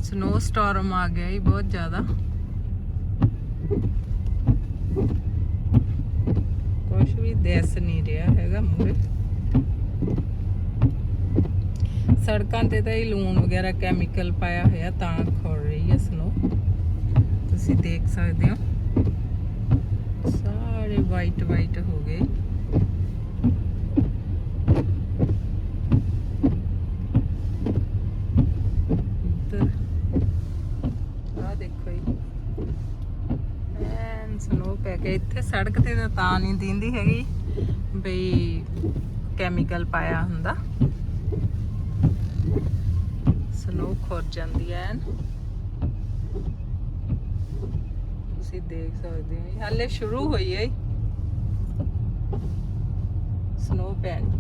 Snow storm आ गया ही बहुत ज़्यादा। कुछ भी दिस नहीं रहा हैगा मूरे। सड़कों ते तो ही लून वगैरह कैमिकल पाया होया तां खुर रही है स्नो। तुसी देख सकते हो सारे वाइट वाइट हो गए। देखो जी एन स्नो पै के इत्थे सड़क ते तां नहीं दींदी हैगी बई कैमिकल पाया हुंदा। स्नो खुर जाती है तुसी देख सकते हो। हाले शुरू हुई है स्नो पैनी।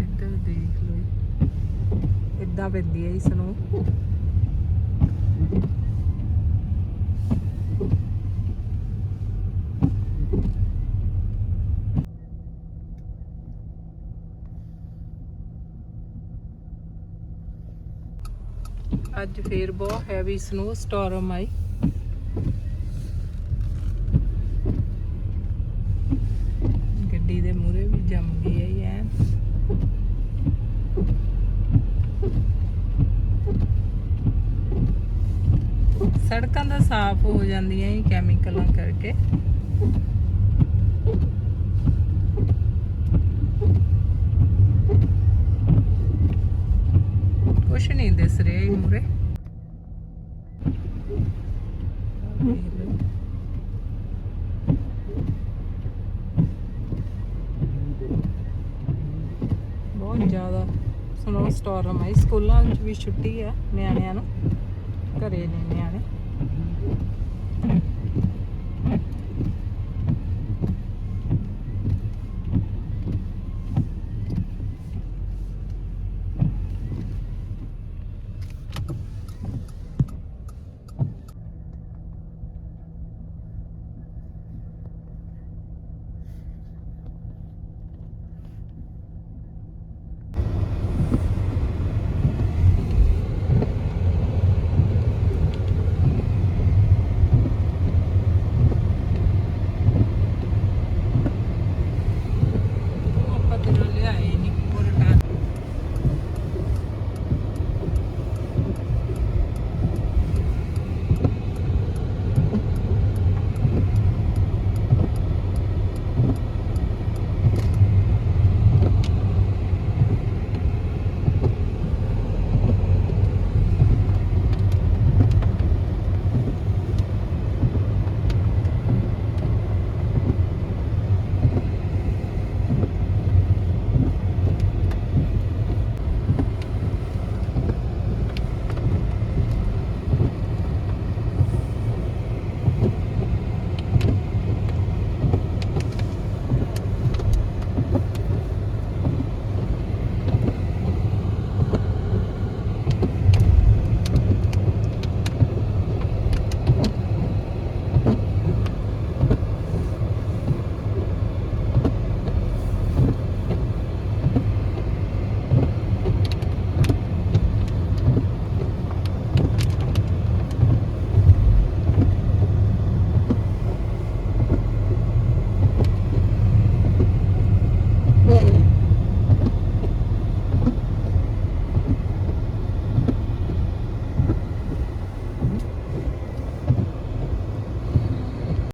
इधर देख लो इदा पैंदी है स्नो। अज फिर बहुत हैवी स्नो स्टॉर्म आई। गड्डी दे मूहरे भी जम गई है ऐन। सड़कों तो साफ हो जांदियां ही कैमिकलों करके। कुछ नहीं दिस रहे मूरे। बहुत ज़्यादा स्नो स्टॉर्म है। स्कूलों भी छुट्टी है न्याणियां नूं, घरे ने न्याणे।